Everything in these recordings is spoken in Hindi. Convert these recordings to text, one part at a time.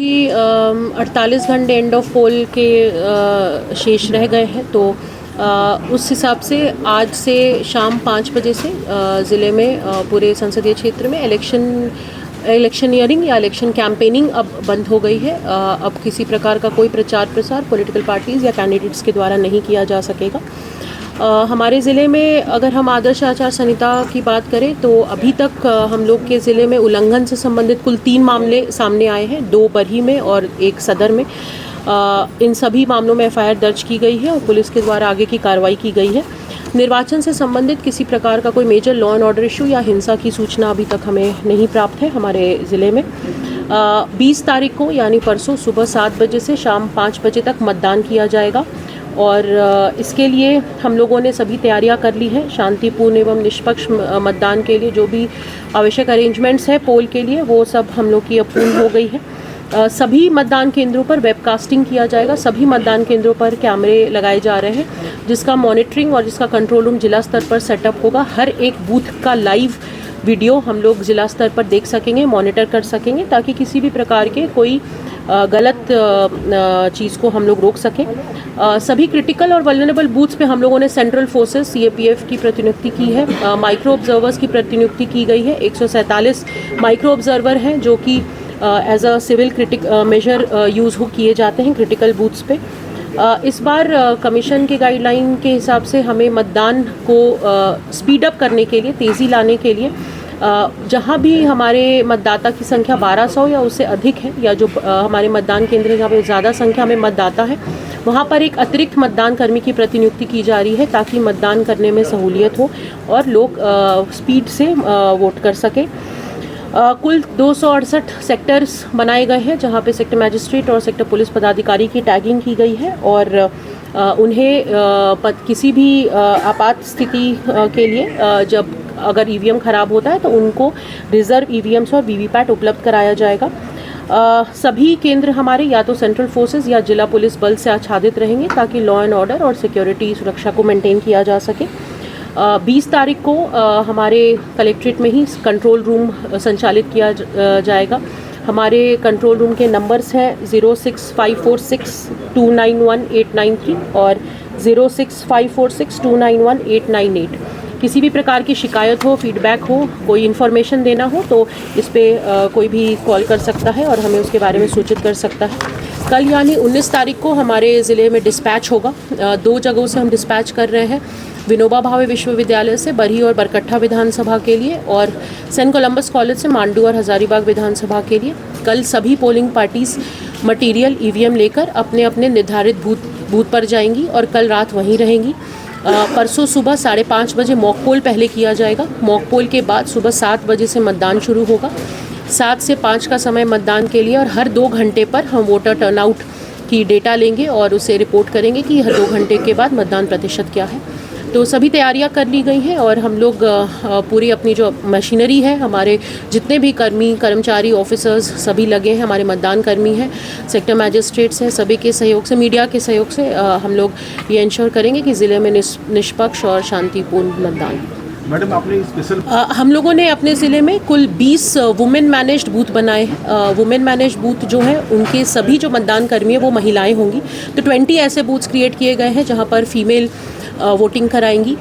कि 48 घंटे एंड ऑफ पोल के शेष रह गए हैं, तो उस हिसाब से आज से शाम 5 बजे से ज़िले में पूरे संसदीय क्षेत्र में इलेक्शनियरिंग या इलेक्शन कैंपेनिंग अब बंद हो गई है। अब किसी प्रकार का कोई प्रचार प्रसार पॉलिटिकल पार्टीज़ या कैंडिडेट्स के द्वारा नहीं किया जा सकेगा। हमारे ज़िले में अगर हम आदर्श आचार संहिता की बात करें तो अभी तक हम लोग के ज़िले में उल्लंघन से संबंधित कुल 3 मामले सामने आए हैं, 2 बरही में और 1 सदर में। इन सभी मामलों में एफआईआर दर्ज की गई है और पुलिस के द्वारा आगे की कार्रवाई की गई है। निर्वाचन से संबंधित किसी प्रकार का कोई major law and order issue या हिंसा की सूचना अभी तक हमें नहीं प्राप्त है हमारे ज़िले में। 20 तारीख को यानी परसों सुबह 7 बजे से शाम 5 बजे तक मतदान किया जाएगा और इसके लिए हम लोगों ने सभी तैयारियां कर ली हैं। शांतिपूर्ण एवं निष्पक्ष मतदान के लिए जो भी आवश्यक अरेंजमेंट्स है पोल के लिए वो सब हम लोग की अब पूर्ण हो गई है। सभी मतदान केंद्रों पर वेबकास्टिंग किया जाएगा, सभी मतदान केंद्रों पर कैमरे लगाए जा रहे हैं जिसका मॉनिटरिंग और जिसका कंट्रोल रूम जिला स्तर पर सेटअप होगा। हर एक बूथ का लाइव वीडियो हम लोग जिला स्तर पर देख सकेंगे, मॉनिटर कर सकेंगे ताकि किसी भी प्रकार के कोई गलत चीज़ को हम लोग रोक सकें। सभी क्रिटिकल और वल्नरेबल बूथ्स पे हम लोगों ने सेंट्रल फोर्सेस सीएपीएफ की प्रतिनियुक्ति की है। माइक्रो ऑब्जर्वर्स की प्रतिनियुक्ति की गई है। 147 माइक्रो ऑब्जर्वर हैं जो कि as a civil measure use किए जाते हैं क्रिटिकल बूथ्स पे। इस बार कमीशन के गाइडलाइन के हिसाब से हमें मतदान को स्पीड अप करने के लिए, तेज़ी लाने के लिए जहाँ भी हमारे मतदाता की संख्या 1200 या उससे अधिक है या जो हमारे मतदान केंद्र जहाँ पे ज़्यादा संख्या में मतदाता है वहाँ पर एक अतिरिक्त मतदान कर्मी की प्रतिनियुक्ति की जा रही है ताकि मतदान करने में सहूलियत हो और लोग स्पीड से वोट कर सकें। कुल 268 सेक्टर्स बनाए गए हैं जहाँ पे सेक्टर मैजिस्ट्रेट और सेक्टर पुलिस पदाधिकारी की टैगिंग की गई है और उन्हें किसी भी आपात स्थिति के लिए जब अगर ईवीएम ख़राब होता है तो उनको रिजर्व ईवीएम्स और वीवीपैट उपलब्ध कराया जाएगा। सभी केंद्र हमारे या तो सेंट्रल फोर्सेस या जिला पुलिस बल से आच्छादित रहेंगे ताकि लॉ एंड ऑर्डर और सिक्योरिटी सुरक्षा को मेंटेन किया जा सके। 20 तारीख को हमारे कलेक्ट्रेट में ही कंट्रोल रूम संचालित किया जाएगा। हमारे कंट्रोल रूम के नंबर्स हैं 06546291893 और 06546291898। किसी भी प्रकार की शिकायत हो, फीडबैक हो, कोई इन्फॉर्मेशन देना हो तो इस पर कोई भी कॉल कर सकता है और हमें उसके बारे में सूचित कर सकता है। कल यानी 19 तारीख को हमारे ज़िले में डिस्पैच होगा। 2 जगहों से हम डिस्पैच कर रहे हैं, विनोबा भावे विश्वविद्यालय से बरही और बरकट्ठा विधानसभा के लिए और सेंट कोलंबस कॉलेज से मांडू और हजारीबाग विधानसभा के लिए। कल सभी पोलिंग पार्टीज़ मटीरियल ईवीएम लेकर अपने अपने निर्धारित बूथ पर जाएंगी और कल रात वहीं रहेंगी। परसों सुबह 5:30 बजे मॉक पोल पहले किया जाएगा। मॉक पोल के बाद सुबह 7 बजे से मतदान शुरू होगा। 7 से 5 का समय मतदान के लिए और हर 2 घंटे पर हम वोटर टर्नआउट की डेटा लेंगे और उसे रिपोर्ट करेंगे कि हर 2 घंटे के बाद मतदान प्रतिशत क्या है। तो सभी तैयारियां कर ली गई हैं और हम लोग पूरी अपनी जो मशीनरी है, हमारे जितने भी कर्मचारी ऑफिसर्स सभी लगे हैं, हमारे मतदान कर्मी हैं, सेक्टर मैजिस्ट्रेट्स हैं, सभी के सहयोग से, मीडिया के सहयोग से हम लोग ये इंश्योर करेंगे कि ज़िले में निष्पक्ष और शांतिपूर्ण मतदान। मैडम आपने स्पेशल हम लोगों ने अपने ज़िले में कुल 20 वुमेन मैनेज्ड बूथ बनाए हैं। वुमेन मैनेज्ड बूथ जो हैं उनके सभी जो मतदान कर्मी हैं वो महिलाएं होंगी। तो 20 ऐसे बूथ्स क्रिएट किए गए हैं जहां पर फीमेल वोटिंग कराएंगी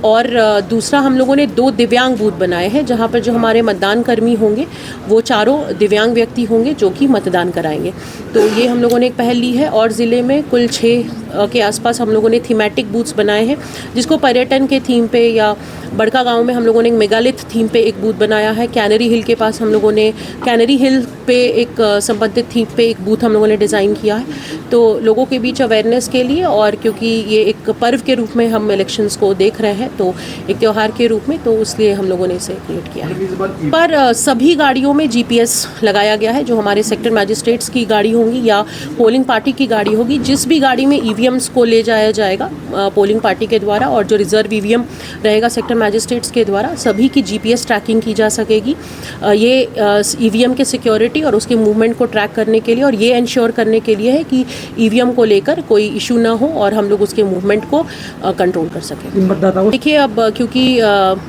और दूसरा हम लोगों ने 2 दिव्यांग बूथ बनाए हैं जहां पर जो हमारे मतदान कर्मी होंगे वो चारों दिव्यांग व्यक्ति होंगे जो कि मतदान कराएंगे। तो ये हम लोगों ने एक पहल ली है और ज़िले में कुल 6 के आसपास हम लोगों ने थीमेटिक बूथ्स बनाए हैं जिसको पर्यटन के थीम पे या बड़का गांव में हम लोगों ने एक मेगालिथ थीम पे एक बूथ बनाया है। कैनरी हिल के पास हम लोगों ने कैनरी हिल पे एक संबंधित थीम पे एक बूथ हम लोगों ने डिज़ाइन किया है तो लोगों के बीच अवेयरनेस के लिए और क्योंकि ये एक पर्व के रूप में हम इलेक्शंस को देख रहे हैं तो एक त्यौहार के रूप में, तो इसलिए हम लोगों ने इसे क्रिएट किया है। पर सभी गाड़ियों में GPS लगाया गया है। जो हमारे सेक्टर मैजिस्ट्रेट्स की गाड़ी होंगी या पोलिंग पार्टी की गाड़ी होगी, जिस भी गाड़ी में ईवीएम्स को ले जाया जाएगा पोलिंग पार्टी के द्वारा और जो रिजर्व ईवीएम रहेगा सेक्टर मैजिस्ट्रेट्स के द्वारा, सभी की GPS ट्रैकिंग की जा सकेगी। ये ईवीएम के सिक्योरिटी और उसके मूवमेंट को ट्रैक करने के लिए और ये इंश्योर करने के लिए है कि ईवीएम को लेकर कोई इशू ना हो और हम लोग उसके मूवमेंट को कंट्रोल कर सकें। मतदाताओं देखिए, अब क्योंकि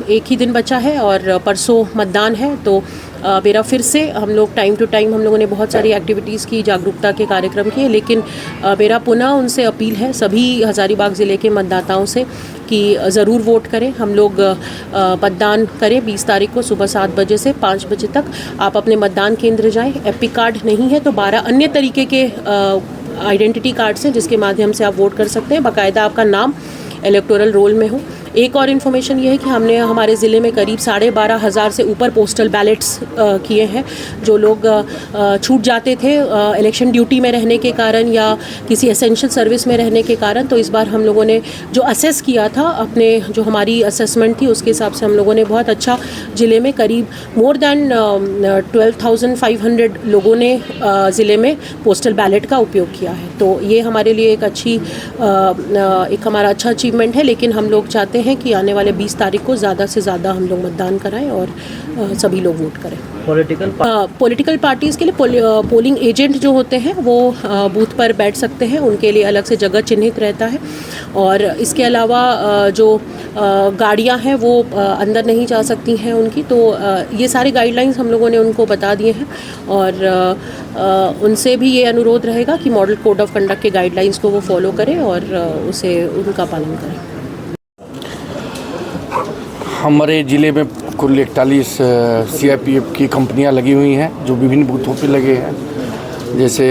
एक ही दिन बचा है और परसों मतदान है, तो मेरा फिर से हम लोग टाइम टू टाइम हम लोगों ने बहुत सारी एक्टिविटीज़ की, जागरूकता के कार्यक्रम किए, लेकिन मेरा पुनः उनसे अपील है सभी हज़ारीबाग ज़िले के मतदाताओं से कि ज़रूर वोट करें। हम लोग मतदान करें 20 तारीख को सुबह 7 बजे से 5 बजे तक। आप अपने मतदान केंद्र जाएं। एपिक कार्ड नहीं है तो 12 अन्य तरीके के आइडेंटिटी कार्ड्स हैं जिसके माध्यम से आप वोट कर सकते हैं। बाकायदा आपका नाम इलेक्टोरल रोल में हो। एक और इन्फॉर्मेशन ये है कि हमने हमारे ज़िले में करीब 12,500 से ऊपर पोस्टल बैलेट्स किए हैं। जो लोग छूट जाते थे इलेक्शन ड्यूटी में रहने के कारण या किसी एसेंशियल सर्विस में रहने के कारण, तो इस बार हम लोगों ने जो असेस किया था, अपने जो हमारी असेसमेंट थी उसके हिसाब से हम लोगों ने बहुत अच्छा, ज़िले में करीब मोर देन 12,500 लोगों ने ज़िले में पोस्टल बैलेट का उपयोग किया है। तो ये हमारे लिए एक अच्छी एक हमारा अच्छा अचीवमेंट है। लेकिन हम लोग चाहते हैं कि आने वाले 20 तारीख को ज़्यादा से ज़्यादा हम लोग मतदान कराएं और सभी लोग वोट करें। पॉलिटिकल पार्टीज़ के लिए पोलिंग एजेंट जो होते हैं वो बूथ पर बैठ सकते हैं, उनके लिए अलग से जगह चिन्हित रहता है। और इसके अलावा जो गाड़ियां हैं वो अंदर नहीं जा सकती हैं उनकी, तो ये सारी गाइडलाइंस हम लोगों ने उनको बता दिए हैं और उनसे भी ये अनुरोध रहेगा कि मॉडल कोड ऑफ कंडक्ट के गाइडलाइंस को वो फॉलो करें और उसे उनका पालन करें। हमारे ज़िले में कुल 41 CRPF की कंपनियां लगी हुई हैं जो विभिन्न बूथों पे लगे हैं। जैसे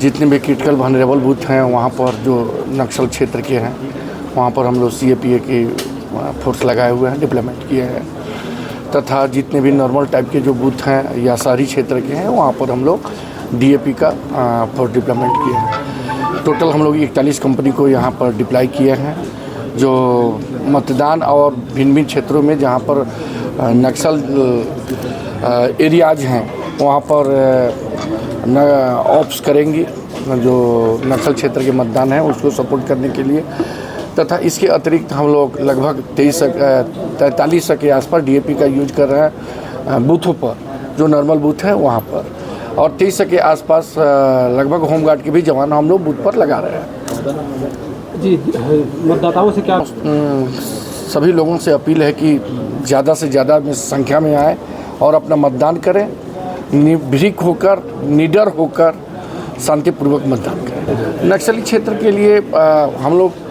जितने भी क्रिटिकल वनरेबल बूथ हैं वहाँ पर जो नक्सल क्षेत्र के हैं वहाँ पर हम लोग CRPF की फोर्स लगाए हुए हैं, डिप्लॉयमेंट किए हैं। तथा जितने भी नॉर्मल टाइप के जो बूथ हैं या शहरी क्षेत्र के हैं वहाँ पर हम लोग DAP का फोर्स डिप्लॉयमेंट किए हैं। टोटल हम लोग 41 कंपनी को यहाँ पर डिप्लॉय किए हैं जो मतदान और भिन्न भिन्न क्षेत्रों में जहाँ पर नक्सल एरियाज हैं वहाँ पर ऑप्स करेंगी जो नक्सल क्षेत्र के मतदान है उसको सपोर्ट करने के लिए। तथा इसके अतिरिक्त हम लोग लगभग 43 के आसपास DAP का यूज कर रहे हैं बूथों पर, जो नॉर्मल बूथ है वहाँ पर, और 23 के आसपास लगभग होमगार्ड के भी जवान हम लोग बूथ पर लगा रहे हैं। जी, मतदाताओं से क्या सभी लोगों से अपील है कि ज़्यादा से ज़्यादा संख्या में आए और अपना मतदान करें, निर्भीक होकर, निडर होकर, शांतिपूर्वक मतदान करें। नक्सली क्षेत्र के लिए हम लोग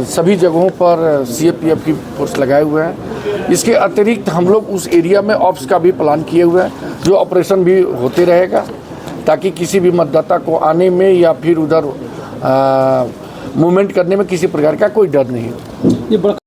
सभी जगहों पर CRPF की फोर्स लगाए हुए हैं। इसके अतिरिक्त हम लोग उस एरिया में ऑप्स का भी प्लान किए हुए हैं जो ऑपरेशन भी होते रहेगा ताकि किसी भी मतदाता को आने में या फिर उधर मूवमेंट करने में किसी प्रकार का कोई डर नहीं हो।